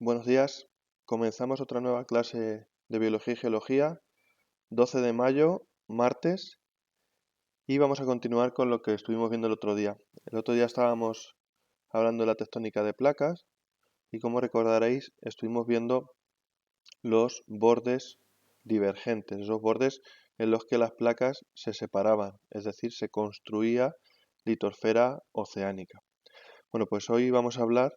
Buenos días. Comenzamos otra nueva clase de Biología y Geología, 12 de mayo, martes, y vamos a continuar con lo que estuvimos viendo el otro día. El otro día estábamos hablando de la tectónica de placas y, como recordaréis, estuvimos viendo los bordes divergentes, esos bordes en los que las placas se separaban, es decir, se construía litosfera oceánica. Bueno, pues hoy vamos a hablar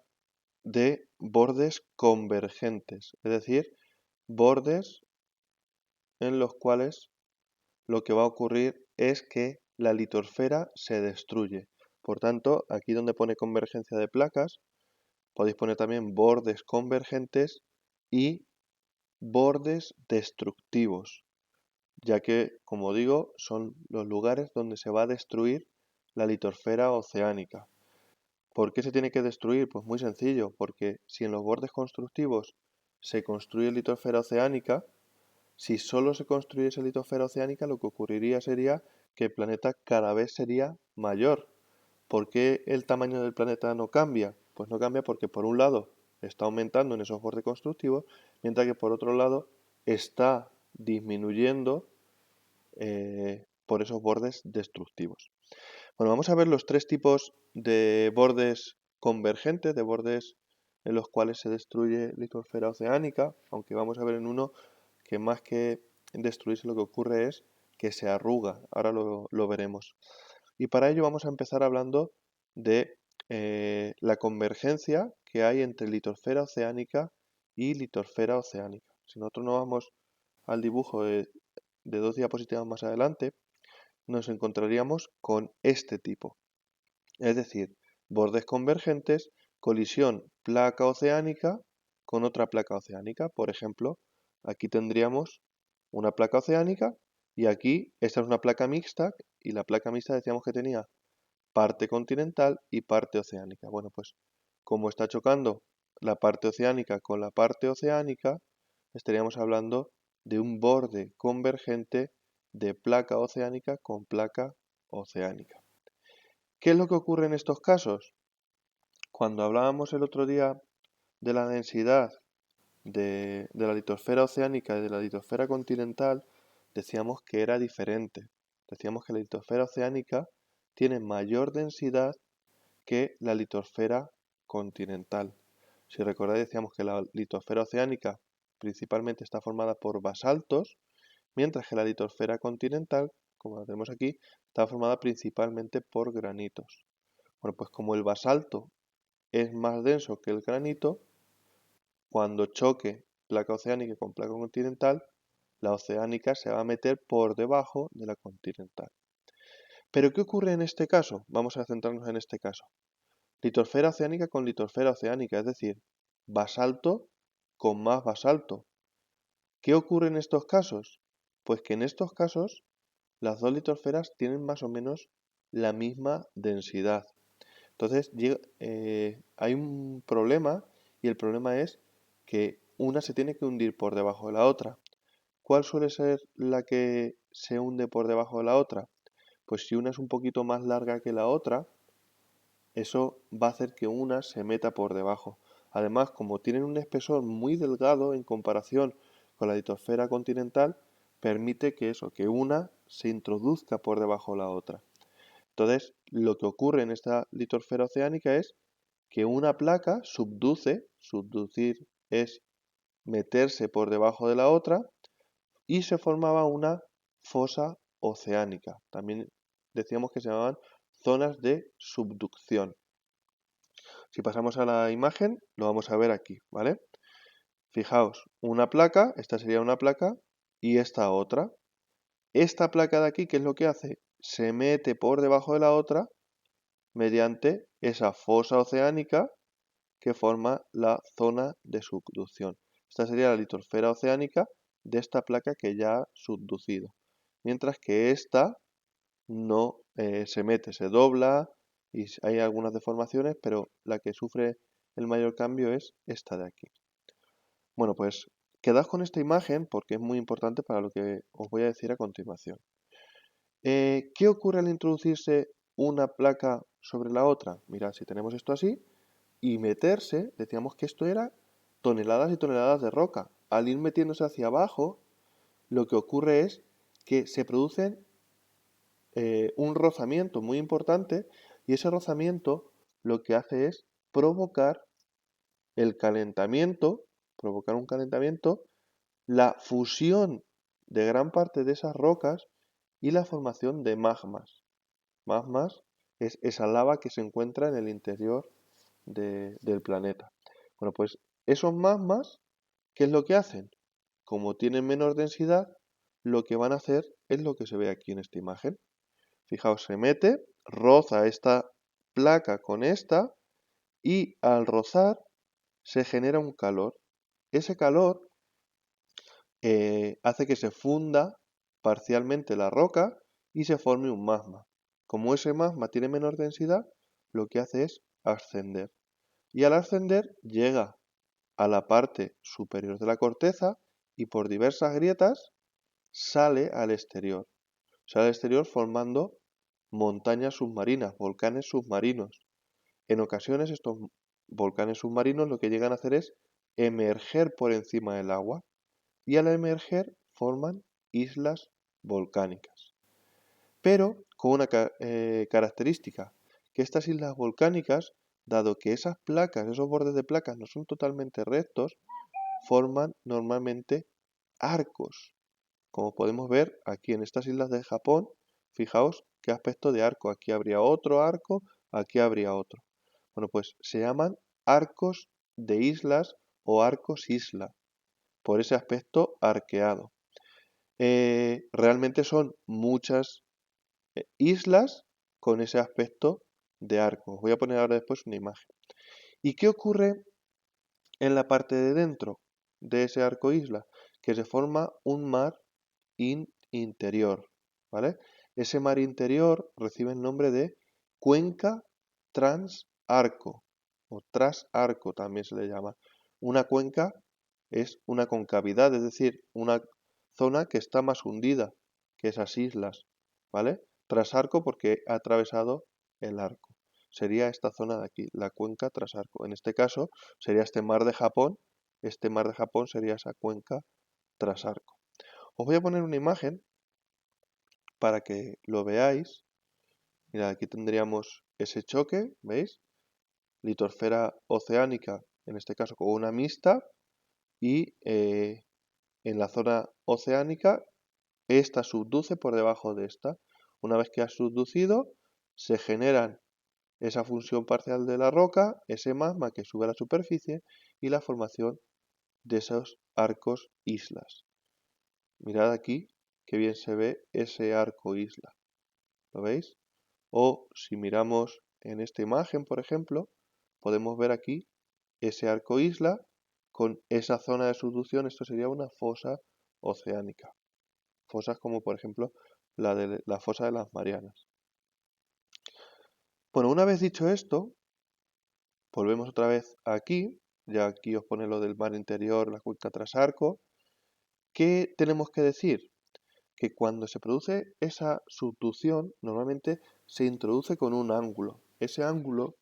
de bordes convergentes, es decir, bordes en los cuales lo que va a ocurrir es que la litosfera se destruye. Por tanto, aquí donde pone convergencia de placas, podéis poner también bordes convergentes y bordes destructivos, ya que, como digo, son los lugares donde se va a destruir la litosfera oceánica. ¿Por qué se tiene que destruir? Pues muy sencillo, porque si en los bordes constructivos se construye litosfera oceánica, si solo se construyese litosfera oceánica, lo que ocurriría sería que el planeta cada vez sería mayor. ¿Por qué el tamaño del planeta no cambia? Pues no cambia porque por un lado está aumentando en esos bordes constructivos, mientras que por otro lado está disminuyendo por esos bordes destructivos. Bueno, vamos a ver los tres tipos de bordes convergentes, de bordes en los cuales se destruye litosfera oceánica, aunque vamos a ver en uno que más que destruirse lo que ocurre es que se arruga. Ahora lo veremos. Y para ello vamos a empezar hablando de la convergencia que hay entre litosfera oceánica y litosfera oceánica. Si nosotros nos vamos al dibujo de dos diapositivas más adelante, nos encontraríamos con este tipo. Es decir, bordes convergentes, colisión placa oceánica con otra placa oceánica. Por ejemplo, aquí tendríamos una placa oceánica y aquí esta es una placa mixta y la placa mixta decíamos que tenía parte continental y parte oceánica. Bueno, pues como está chocando la parte oceánica con la parte oceánica, estaríamos hablando de un borde convergente de placa oceánica con placa oceánica. ¿Qué es lo que ocurre en estos casos? Cuando hablábamos el otro día de la densidad de la litosfera oceánica y de la litosfera continental, decíamos que era diferente. Decíamos que la litosfera oceánica tiene mayor densidad que la litosfera continental. Si recordáis, decíamos que la litosfera oceánica principalmente está formada por basaltos, mientras que la litosfera continental, como la tenemos aquí, está formada principalmente por granitos. Bueno, pues como el basalto es más denso que el granito, cuando choque placa oceánica con placa continental, la oceánica se va a meter por debajo de la continental. ¿Pero qué ocurre en este caso? Vamos a centrarnos en este caso. Litosfera oceánica con litosfera oceánica, es decir, basalto con más basalto. ¿Qué ocurre en estos casos? Pues que en estos casos las dos litosferas tienen más o menos la misma densidad. Entonces hay un problema y el problema es que una se tiene que hundir por debajo de la otra. ¿Cuál suele ser la que se hunde por debajo de la otra? Pues si una es un poquito más larga que la otra, eso va a hacer que una se meta por debajo. Además, como tienen un espesor muy delgado en comparación con la litosfera continental, permite que una se introduzca por debajo de la otra. Entonces, lo que ocurre en esta litosfera oceánica es que una placa subducir es meterse por debajo de la otra, y se formaba una fosa oceánica. También decíamos que se llamaban zonas de subducción. Si pasamos a la imagen, lo vamos a ver aquí, ¿vale? Fijaos, una placa, esta sería una placa, y esta otra. Esta placa de aquí, ¿qué es lo que hace? Se mete por debajo de la otra mediante esa fosa oceánica que forma la zona de subducción. Esta sería la litosfera oceánica de esta placa que ya ha subducido. Mientras que esta no se mete, se dobla y hay algunas deformaciones, pero la que sufre el mayor cambio es esta de aquí. Bueno, pues quedad con esta imagen porque es muy importante para lo que os voy a decir a continuación. ¿Qué ocurre al introducirse una placa sobre la otra? Mirad, si tenemos esto así y meterse, decíamos que esto era toneladas y toneladas de roca. Al ir metiéndose hacia abajo, lo que ocurre es que se producen un rozamiento muy importante y ese rozamiento lo que hace es provocar el calentamiento, provocar un calentamiento, la fusión de gran parte de esas rocas y la formación de magmas. Magmas es esa lava que se encuentra en el interior del planeta. Bueno, pues esos magmas, ¿qué es lo que hacen? Como tienen menos densidad, lo que van a hacer es lo que se ve aquí en esta imagen. Fijaos, se mete, roza esta placa con esta y al rozar se genera un calor. Ese calor hace que se funda parcialmente la roca y se forme un magma. Como ese magma tiene menor densidad, lo que hace es ascender. Y al ascender llega a la parte superior de la corteza y por diversas grietas sale al exterior. Sale al exterior formando montañas submarinas, volcanes submarinos. En ocasiones estos volcanes submarinos lo que llegan a hacer es emerger por encima del agua y al emerger forman islas volcánicas. Pero con una característica, que estas islas volcánicas, dado que esas placas, esos bordes de placas no son totalmente rectos, forman normalmente arcos. Como podemos ver aquí en estas islas de Japón, fijaos qué aspecto de arco. Aquí habría otro arco, aquí habría otro. Bueno, pues se llaman arcos de islas o arcos isla, por ese aspecto arqueado. Realmente son muchas islas con ese aspecto de arco. Os voy a poner ahora después una imagen. ¿Y qué ocurre en la parte de dentro de ese arco isla? Que se forma un mar interior, ¿vale? Ese mar interior recibe el nombre de cuenca transarco o trasarco también se le llama. Una cuenca es una concavidad, es decir, una zona que está más hundida que esas islas, ¿vale? Trasarco porque ha atravesado el arco. Sería esta zona de aquí, la cuenca trasarco. En este caso sería este mar de Japón. Este mar de Japón sería esa cuenca trasarco. Os voy a poner una imagen para que lo veáis. Mirad, aquí tendríamos ese choque, ¿veis? Litosfera oceánica, en este caso con una mixta, y en la zona oceánica, esta subduce por debajo de esta. Una vez que ha subducido, se generan esa función parcial de la roca, ese magma que sube a la superficie y la formación de esos arcos islas. Mirad aquí qué bien se ve ese arco isla. ¿Lo veis? O si miramos en esta imagen, por ejemplo, podemos ver aquí ese arco isla con esa zona de subducción. Esto sería una fosa oceánica. Fosas como por ejemplo la fosa de las Marianas. Bueno, una vez dicho esto, volvemos otra vez aquí. Ya aquí os pone lo del mar interior, la cuenca trasarco. ¿Qué tenemos que decir? Que cuando se produce esa subducción, normalmente se introduce con un ángulo. Ese ángulo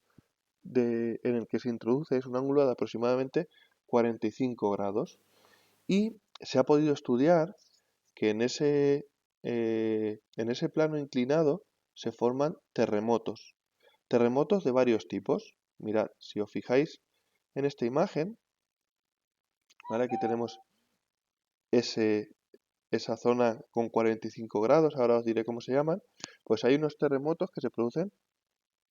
en el que se introduce es un ángulo de aproximadamente 45 grados. Y se ha podido estudiar que en ese plano inclinado se forman terremotos. Terremotos de varios tipos. Mirad, si os fijáis en esta imagen, ¿vale? Aquí tenemos esa zona con 45 grados, ahora os diré cómo se llaman. Pues hay unos terremotos que se producen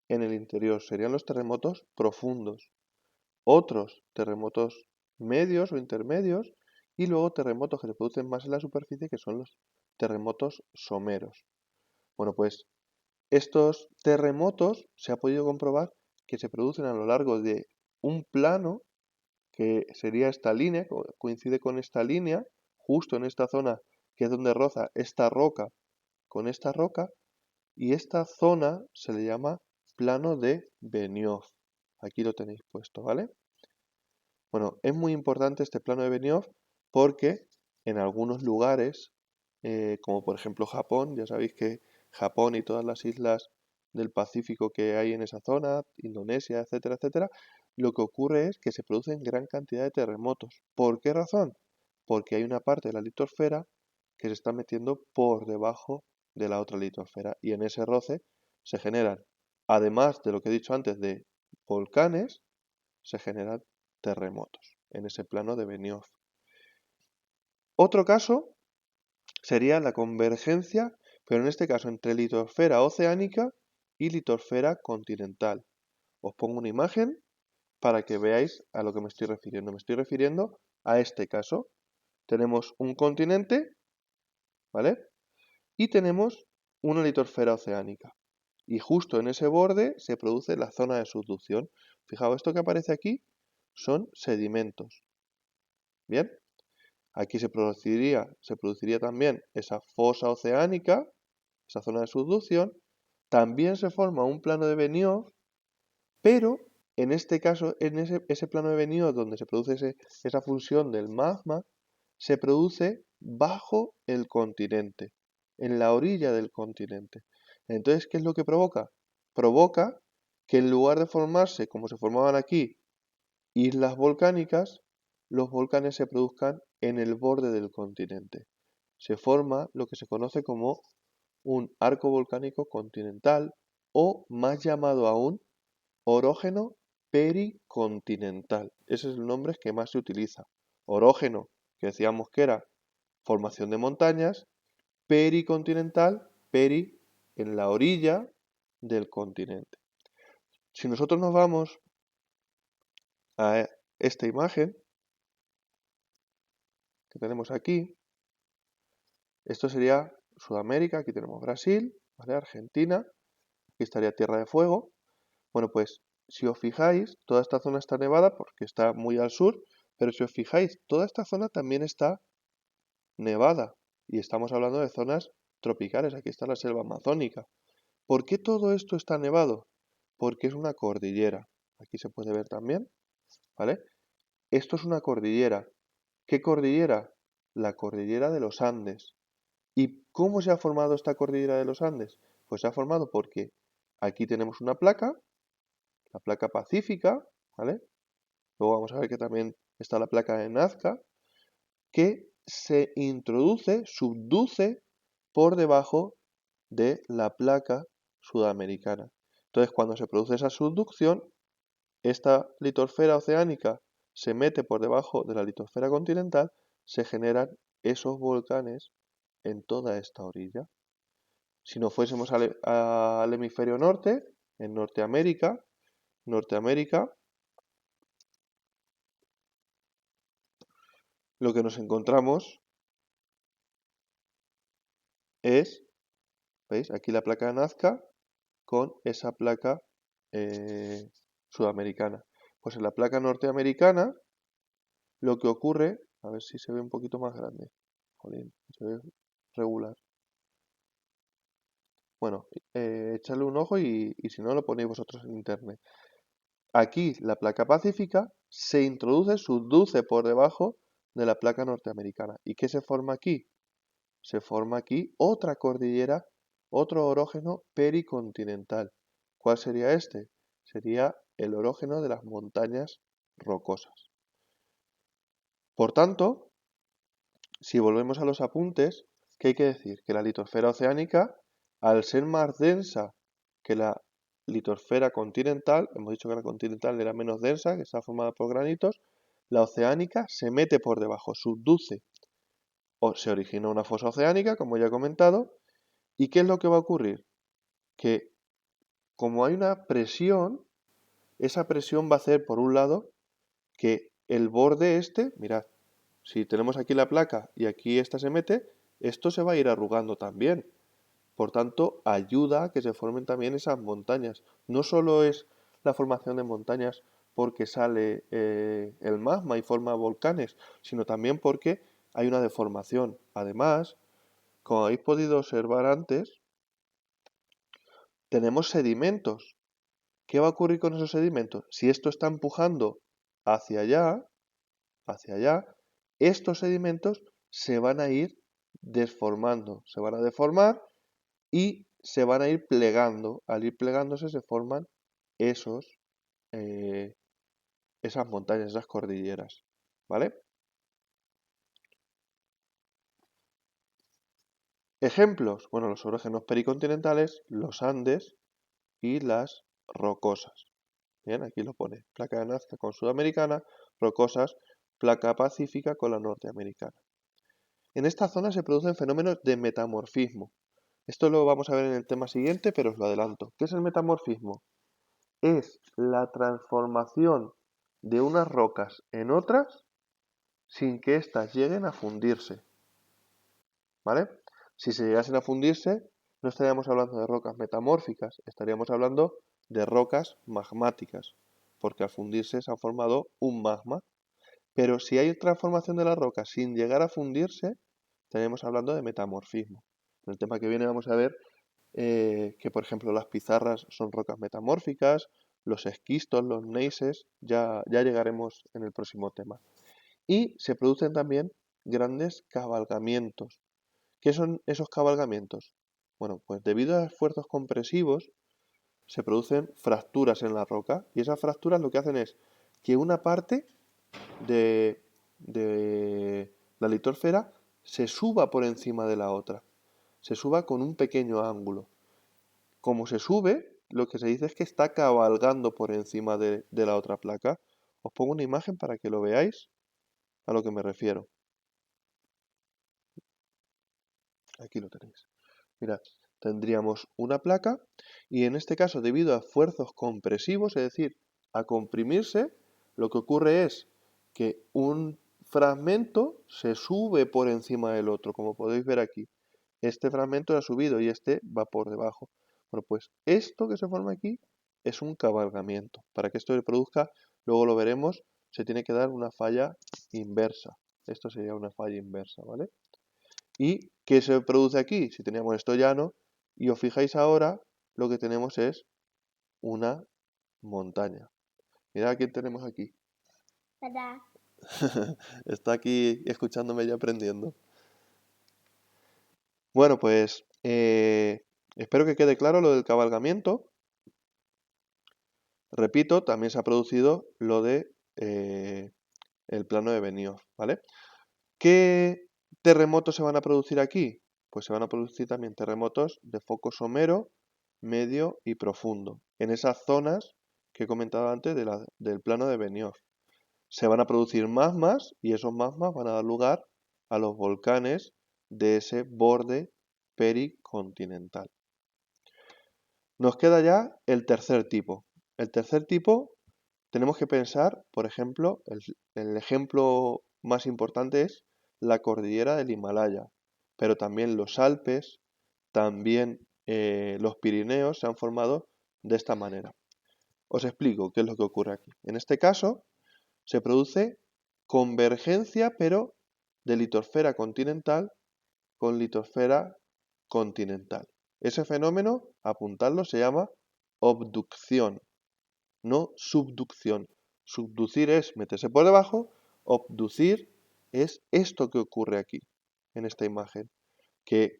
en el interior, serían los terremotos profundos. Otros terremotos medios o intermedios y luego terremotos que se producen más en la superficie que son los terremotos someros. Bueno, pues estos terremotos se ha podido comprobar que se producen a lo largo de un plano que sería esta línea, coincide con esta línea, justo en esta zona que es donde roza esta roca con esta roca, y esta zona se le llama plano de Benioff. Aquí lo tenéis puesto, ¿vale? Bueno, es muy importante este plano de Benioff porque en algunos lugares, como por ejemplo Japón, ya sabéis que Japón y todas las islas del Pacífico que hay en esa zona, Indonesia, etcétera, etcétera, lo que ocurre es que se producen gran cantidad de terremotos. ¿Por qué razón? Porque hay una parte de la litosfera que se está metiendo por debajo de la otra litosfera y en ese roce se generan, además de lo que he dicho antes de volcanes, se generan terremotos en ese plano de Benioff. Otro caso sería la convergencia, pero en este caso entre litosfera oceánica y litosfera continental. Os pongo una imagen para que veáis a lo que me estoy refiriendo. Me estoy refiriendo a este caso. Tenemos un continente, ¿vale? Y tenemos una litosfera oceánica. Y justo en ese borde se produce la zona de subducción. Fijaos, esto que aparece aquí son sedimentos. Bien, aquí se produciría también esa fosa oceánica, esa zona de subducción. También se forma un plano de Benioff, pero en este caso, en ese plano de Benioff donde se produce esa fusión del magma, se produce bajo el continente, en la orilla del continente. Entonces, ¿qué es lo que provoca? Provoca que en lugar de formarse, como se formaban aquí, islas volcánicas, los volcanes se produzcan en el borde del continente. Se forma lo que se conoce como un arco volcánico continental o, más llamado aún, orógeno pericontinental. Ese es el nombre que más se utiliza. Orógeno, que decíamos que era formación de montañas, pericontinental, peri, en la orilla del continente. Si nosotros nos vamos a esta imagen que tenemos aquí, esto sería Sudamérica, aquí tenemos Brasil, ¿vale? Argentina, aquí estaría Tierra de Fuego. Bueno, pues si os fijáis, toda esta zona está nevada porque está muy al sur, pero si os fijáis, toda esta zona también está nevada. Y estamos hablando de zonas tropicales, aquí está la selva amazónica. ¿Por qué todo esto está nevado? Porque es una cordillera. Aquí se puede ver también, ¿vale? Esto es una cordillera. ¿Qué cordillera? La cordillera de los Andes. ¿Y cómo se ha formado esta cordillera de los Andes? Pues se ha formado porque aquí tenemos una placa, la placa pacífica, ¿vale? Luego vamos a ver que también está la placa de Nazca, que se introduce, subduce por debajo de la placa sudamericana. Entonces, cuando se produce esa subducción, esta litosfera oceánica se mete por debajo de la litosfera continental, se generan esos volcanes en toda esta orilla. Si nos fuésemos al hemisferio norte, en Norteamérica, lo que nos encontramos es, ¿veis? Aquí la placa de Nazca con esa placa sudamericana. Pues en la placa norteamericana lo que ocurre, a ver si se ve un poquito más grande, jolín, se ve regular. Bueno, echarle un ojo y si no lo ponéis vosotros en internet. Aquí la placa pacífica se introduce, subduce por debajo de la placa norteamericana. ¿Y qué se forma aquí? Se forma aquí otra cordillera, otro orógeno pericontinental. ¿Cuál sería este? Sería el orógeno de las montañas rocosas. Por tanto, si volvemos a los apuntes, ¿qué hay que decir? Que la litosfera oceánica, al ser más densa que la litosfera continental, hemos dicho que la continental era menos densa, que está formada por granitos, la oceánica se mete por debajo, subduce, o se origina una fosa oceánica, como ya he comentado. ¿Y qué es lo que va a ocurrir? Que como hay una presión, esa presión va a hacer, por un lado, que el borde este, mirad, si tenemos aquí la placa y aquí esta se mete, esto se va a ir arrugando también. Por tanto, ayuda a que se formen también esas montañas. No solo es la formación de montañas porque sale el magma y forma volcanes, sino también porque hay una deformación. Además, como habéis podido observar antes, tenemos sedimentos. ¿Qué va a ocurrir con esos sedimentos? Si esto está empujando hacia allá, estos sedimentos se van a ir desformando, se van a deformar y se van a ir plegando. Al ir plegándose se forman esos, eh, esas montañas, esas cordilleras, ¿vale? Ejemplos, bueno, los orógenos pericontinentales, los Andes y las rocosas. Bien, aquí lo pone, placa de Nazca con sudamericana, rocosas, placa pacífica con la norteamericana. En esta zona se producen fenómenos de metamorfismo. Esto lo vamos a ver en el tema siguiente, pero os lo adelanto. ¿Qué es el metamorfismo? Es la transformación de unas rocas en otras sin que éstas lleguen a fundirse, ¿vale? Si se llegasen a fundirse, no estaríamos hablando de rocas metamórficas, estaríamos hablando de rocas magmáticas, porque al fundirse se ha formado un magma. Pero si hay transformación de la roca sin llegar a fundirse, estaríamos hablando de metamorfismo. En el tema que viene vamos a ver que, por ejemplo, las pizarras son rocas metamórficas, los esquistos, los gneisses, ya llegaremos en el próximo tema. Y se producen también grandes cabalgamientos. ¿Qué son esos cabalgamientos? Bueno, pues debido a esfuerzos compresivos se producen fracturas en la roca y esas fracturas lo que hacen es que una parte de la litosfera se suba por encima de la otra, se suba con un pequeño ángulo. Como se sube, lo que se dice es que está cabalgando por encima de la otra placa. Os pongo una imagen para que lo veáis a lo que me refiero. Aquí lo tenéis. Mirad, tendríamos una placa y en este caso, debido a esfuerzos compresivos, es decir, a comprimirse, lo que ocurre es que un fragmento se sube por encima del otro, como podéis ver aquí. Este fragmento ha subido y este va por debajo. Bueno, pues esto que se forma aquí es un cabalgamiento. Para que esto se produzca, luego lo veremos, se tiene que dar una falla inversa. Esto sería una falla inversa, ¿vale? ¿Y qué se produce aquí? Si teníamos esto llano, y os fijáis ahora, lo que tenemos es una montaña. Mirad a quién tenemos aquí. ¿Verdad? Está aquí escuchándome y aprendiendo. Bueno, pues espero que quede claro lo del cabalgamiento. Repito, también se ha producido lo de el plano de Benioff, ¿vale? ¿Qué terremotos se van a producir aquí? Pues se van a producir también terremotos de foco somero, medio y profundo, en esas zonas que he comentado antes del plano de Benioff. Se van a producir magmas y esos magmas van a dar lugar a los volcanes de ese borde pericontinental. Nos queda ya el tercer tipo. El tercer tipo tenemos que pensar, por ejemplo, el ejemplo más importante es la cordillera del Himalaya, pero también los Alpes, también los Pirineos se han formado de esta manera. Os explico qué es lo que ocurre aquí. En este caso, se produce convergencia, pero de litosfera continental con litosfera continental. Ese fenómeno, apuntadlo, se llama obducción, no subducción. Subducir es meterse por debajo, obducir es esto que ocurre aquí, en esta imagen. Que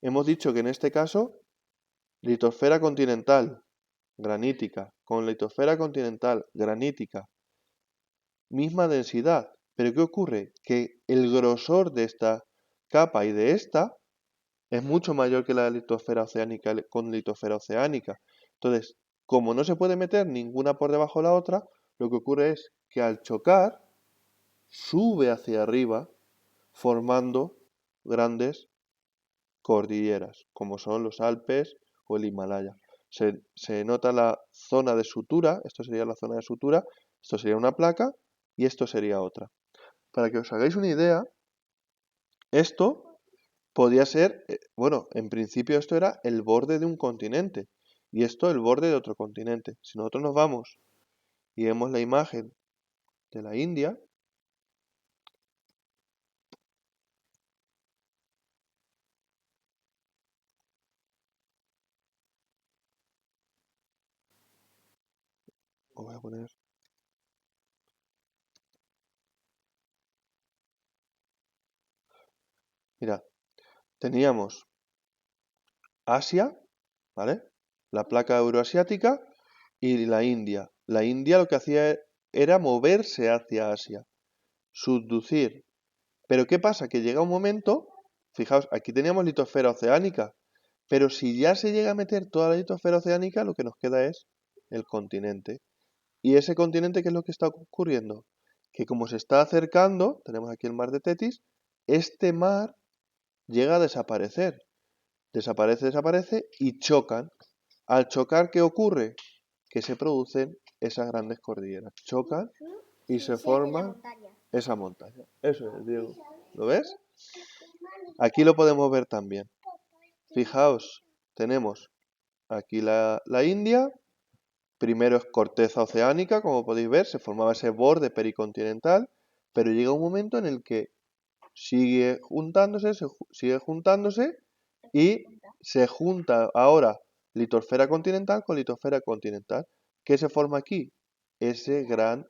hemos dicho que en este caso, litosfera continental, granítica, con litosfera continental, granítica, misma densidad. Pero ¿qué ocurre? Que el grosor de esta capa y de esta es mucho mayor que la litosfera oceánica con litosfera oceánica. Entonces, como no se puede meter ninguna por debajo de la otra, lo que ocurre es que al chocar sube hacia arriba formando grandes cordilleras, como son los Alpes o el Himalaya. Se nota la zona de sutura, esto sería la zona de sutura, esto sería una placa y esto sería otra. Para que os hagáis una idea, esto podía ser, bueno, en principio esto era el borde de un continente y esto el borde de otro continente. Si nosotros nos vamos y vemos la imagen de la India, os voy a poner, mirad, teníamos Asia, ¿vale? La placa euroasiática y la India. La India lo que hacía era moverse hacia Asia, subducir. Pero ¿qué pasa? Que llega un momento, fijaos, aquí teníamos litosfera oceánica, pero si ya se llega a meter toda la litosfera oceánica, lo que nos queda es el continente. ¿Y ese continente qué es lo que está ocurriendo? Que como se está acercando, tenemos aquí el mar de Tetis, este mar llega a desaparecer. Desaparece y chocan. Al chocar, ¿qué ocurre? Que se producen esas grandes cordilleras. Chocan y se forma esa montaña. Eso es, Diego. ¿Lo ves? Aquí lo podemos ver también. Fijaos, tenemos aquí la India. Primero es corteza oceánica, como podéis ver, se formaba ese borde pericontinental, pero llega un momento en el que sigue juntándose, sigue juntándose y se junta ahora litosfera continental con litosfera continental. ¿Qué se forma aquí? Esa gran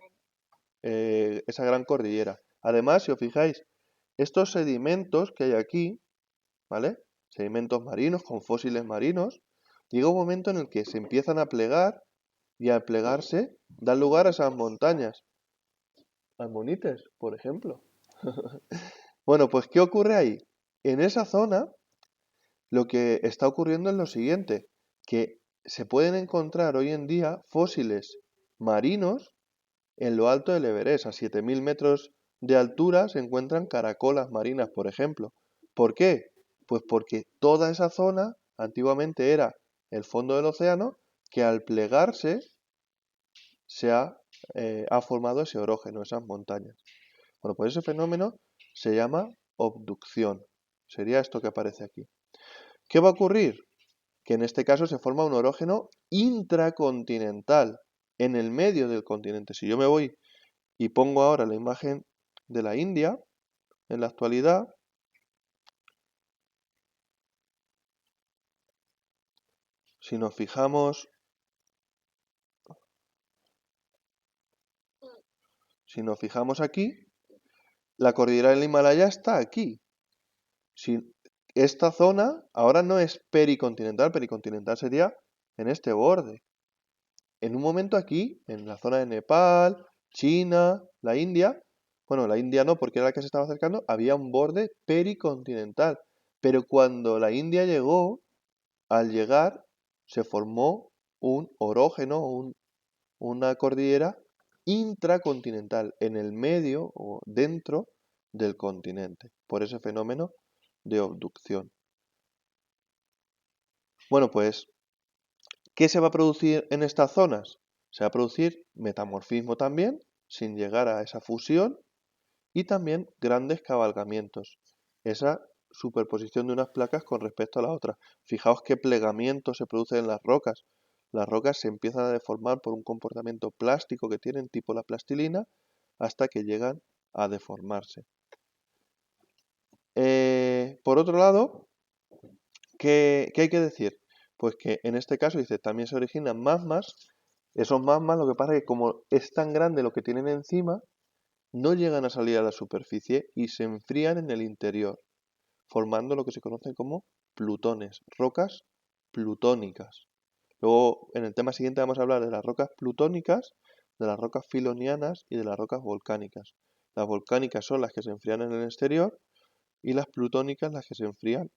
cordillera. Además, si os fijáis, estos sedimentos que hay aquí, ¿vale? Sedimentos marinos con fósiles marinos, llega un momento en el que se empiezan a plegar y al plegarse dan lugar a esas montañas. Almonites, por ejemplo. Bueno, pues ¿qué ocurre ahí? En esa zona lo que está ocurriendo es lo siguiente, que se pueden encontrar hoy en día fósiles marinos en lo alto del Everest. A 7000 metros de altura se encuentran caracolas marinas, por ejemplo. ¿Por qué? Pues porque toda esa zona antiguamente era el fondo del océano que al plegarse ha formado ese orógeno, esas montañas. Bueno, pues ese fenómeno se llama obducción. Sería esto que aparece aquí. ¿Qué va a ocurrir? Que en este caso se forma un orógeno intracontinental, en el medio del continente. Si yo me voy y pongo ahora la imagen de la India, en la actualidad, si nos fijamos aquí, la cordillera del Himalaya está aquí. Si esta zona ahora no es pericontinental, pericontinental sería en este borde. En un momento aquí, en la zona de Nepal, China, la India, bueno, la India no, porque era la que se estaba acercando, había un borde pericontinental. Pero cuando la India llegó, al llegar, se formó un orógeno, una cordillera intracontinental, en el medio o dentro del continente, por ese fenómeno de obducción. Bueno, pues, ¿qué se va a producir en estas zonas? Se va a producir metamorfismo también, sin llegar a esa fusión, y también grandes cabalgamientos, esa superposición de unas placas con respecto a la otra. Fijaos qué plegamiento se produce en las rocas. Las rocas se empiezan a deformar por un comportamiento plástico que tienen, tipo la plastilina, hasta que llegan a deformarse. Por otro lado, ¿qué hay que decir? Pues que en este caso, dice, también se originan magmas. Esos magmas, lo que pasa es que como es tan grande lo que tienen encima, no llegan a salir a la superficie y se enfrían en el interior, formando lo que se conocen como plutones, rocas plutónicas. Luego, en el tema siguiente vamos a hablar de las rocas plutónicas, de las rocas filonianas y de las rocas volcánicas. Las volcánicas son las que se enfrían en el exterior y las plutónicas las que se enfrían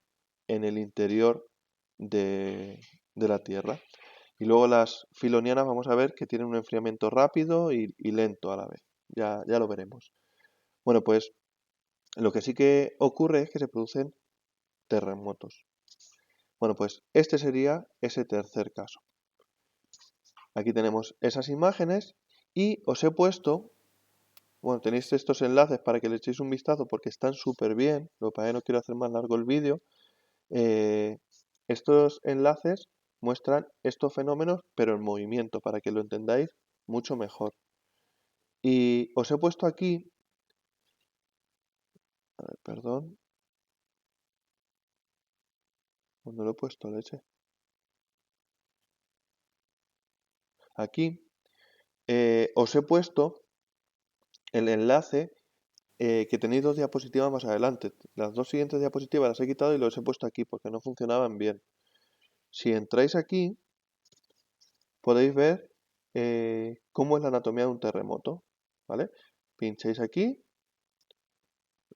en el interior de la Tierra. Y luego las filonianas vamos a ver que tienen un enfriamiento rápido y lento a la vez. Ya lo veremos. Bueno, pues lo que sí que ocurre es que se producen terremotos. Bueno, pues este sería ese tercer caso. Aquí tenemos esas imágenes y os he puesto, bueno, tenéis estos enlaces para que le echéis un vistazo porque están súper bien, lo que pasa es que no quiero hacer más largo el vídeo. Estos enlaces muestran estos fenómenos, pero en movimiento, para que lo entendáis mucho mejor. Y os he puesto aquí, a ver, perdón, ¿dónde lo he puesto, leche? Aquí os he puesto el enlace que tenéis dos diapositivas más adelante. Las dos siguientes diapositivas las he quitado y los he puesto aquí porque no funcionaban bien. Si entráis aquí, podéis ver cómo es la anatomía de un terremoto, ¿vale? Pincháis aquí,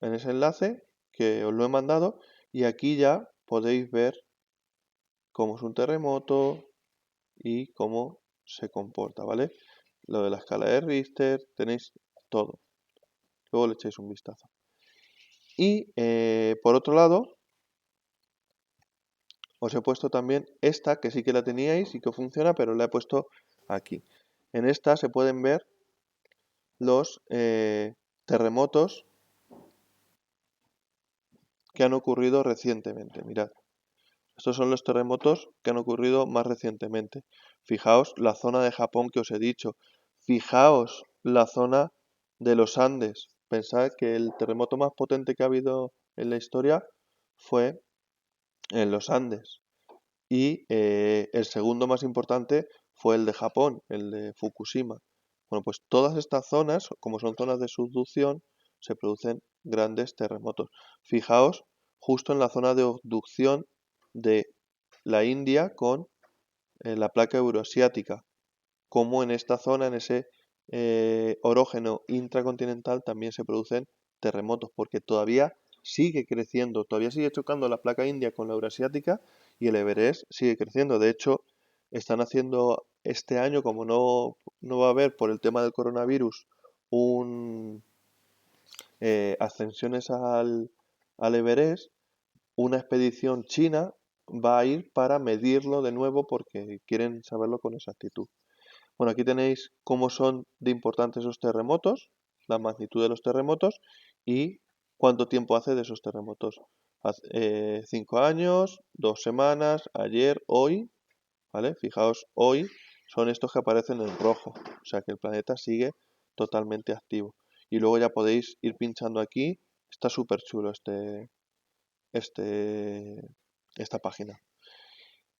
en ese enlace que os lo he mandado, y aquí ya podéis ver cómo es un terremoto y cómo se comporta, ¿vale? Lo de la escala de Richter, tenéis todo. Luego le echáis un vistazo. Y por otro lado, os he puesto también esta, que sí que la teníais y que funciona, pero la he puesto aquí. En esta se pueden ver los terremotos que han ocurrido recientemente. Mirad, estos son los terremotos que han ocurrido más recientemente. Fijaos la zona de Japón que os he dicho. Fijaos la zona de los Andes. Pensad que el terremoto más potente que ha habido en la historia fue en los Andes. Y el segundo más importante fue el de Japón, el de Fukushima. Bueno, pues todas estas zonas, como son zonas de subducción, se producen grandes terremotos. Fijaos justo en la zona de abducción de la India con la placa euroasiática, como en esta zona, en ese orógeno intracontinental, también se producen terremotos, porque todavía sigue creciendo, todavía sigue chocando la placa india con la euroasiática y el Everest sigue creciendo. De hecho, están haciendo este año, como no va a haber por el tema del coronavirus, un ascensiones al Everest, una expedición china va a ir para medirlo de nuevo porque quieren saberlo con exactitud. Bueno, aquí tenéis cómo son de importantes esos terremotos, la magnitud de los terremotos y cuánto tiempo hace de esos terremotos. Hace 5 años, 2 semanas, ayer, hoy, ¿vale? Fijaos, hoy son estos que aparecen en rojo, o sea que el planeta sigue totalmente activo. Y luego ya podéis ir pinchando aquí, está súper chulo este, esta página.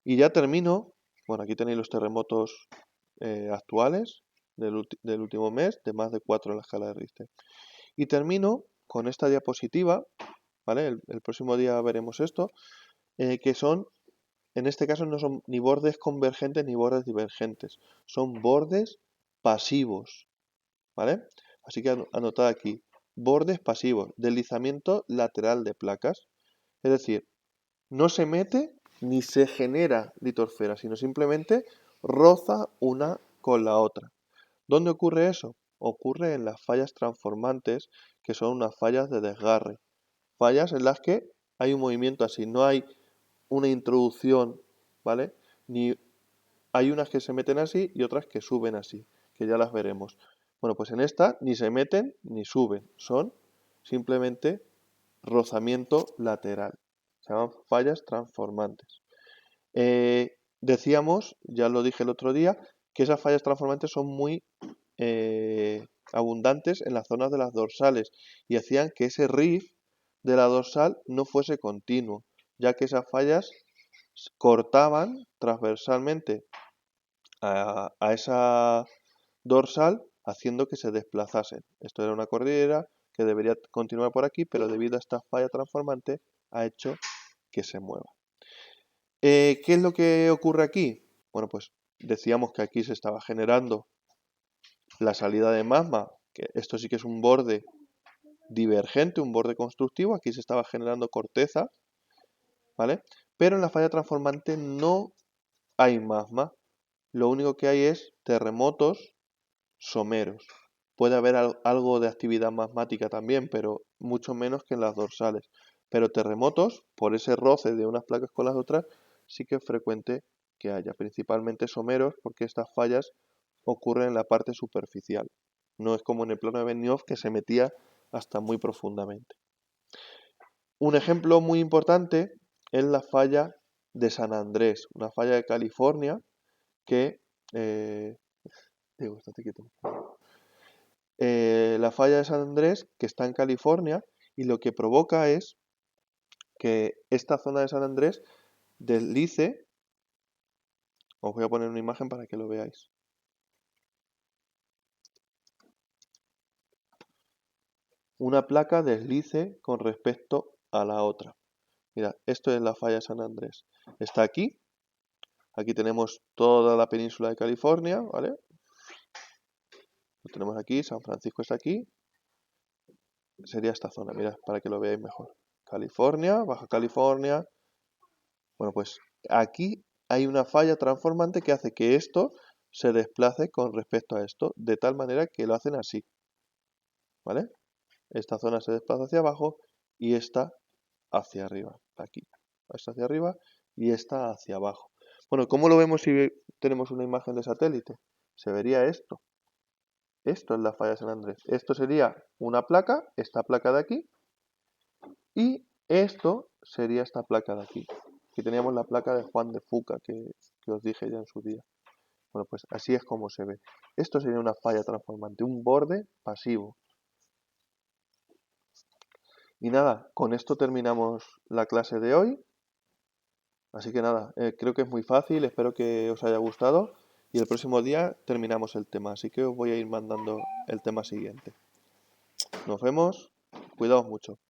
Y ya termino, bueno, aquí tenéis los terremotos actuales del último mes, de más de 4 en la escala de Richter. Y termino con esta diapositiva, ¿vale? El próximo día veremos esto, que son, en este caso no son ni bordes convergentes ni bordes divergentes, son bordes pasivos, ¿vale? Así que anotad aquí, bordes pasivos, deslizamiento lateral de placas, es decir, no se mete ni se genera litosfera, sino simplemente roza una con la otra. ¿Dónde ocurre eso? Ocurre en las fallas transformantes, que son unas fallas de desgarre. Fallas en las que hay un movimiento así, no hay una introducción, ¿vale? Ni hay unas que se meten así y otras que suben así, que ya las veremos. Bueno, pues en esta ni se meten ni suben, son simplemente rozamiento lateral. Se llaman fallas transformantes. Decíamos, ya lo dije el otro día, que esas fallas transformantes son muy abundantes en las zonas de las dorsales y hacían que ese riff de la dorsal no fuese continuo, ya que esas fallas cortaban transversalmente a esa dorsal haciendo que se desplazasen. Esto era una cordillera que debería continuar por aquí, pero debido a esta falla transformante ha hecho que se mueva. ¿Qué es lo que ocurre aquí? Bueno, pues decíamos que aquí se estaba generando la salida de magma, que esto sí que es un borde divergente, un borde constructivo, aquí se estaba generando corteza, ¿vale? Pero en la falla transformante no hay magma, lo único que hay es terremotos someros. Puede haber algo de actividad magmática también, pero mucho menos que en las dorsales. Pero terremotos, por ese roce de unas placas con las otras, sí que es frecuente que haya, principalmente someros, porque estas fallas ocurren en la parte superficial. No es como en el plano de Benioff que se metía hasta muy profundamente. Un ejemplo muy importante es la falla de San Andrés, una falla de California que digo, estate quieto. La falla de San Andrés, que está en California, y lo que provoca es que esta zona de San Andrés deslice, os voy a poner una imagen para que lo veáis. Una placa deslice con respecto a la otra. Mirad, esto es la falla de San Andrés. Está aquí. Aquí tenemos toda la península de California, ¿vale? Lo tenemos aquí, San Francisco está aquí. Sería esta zona, mirad, para que lo veáis mejor. California, Baja California. Bueno, pues aquí hay una falla transformante que hace que esto se desplace con respecto a esto, de tal manera que lo hacen así, ¿vale? Esta zona se desplaza hacia abajo y esta hacia arriba, aquí. Esta hacia arriba y esta hacia abajo. Bueno, ¿cómo lo vemos si tenemos una imagen de satélite? Se vería esto. Esto es la falla San Andrés. Esto sería una placa, esta placa de aquí, y esto sería esta placa de aquí. Aquí teníamos la placa de Juan de Fuca que os dije ya en su día. Bueno, pues así es como se ve. Esto sería una falla transformante, un borde pasivo. Y nada, con esto terminamos la clase de hoy. Así que nada, creo que es muy fácil, espero que os haya gustado y el próximo día terminamos el tema, así que os voy a ir mandando el tema siguiente. Nos vemos, cuidaos mucho.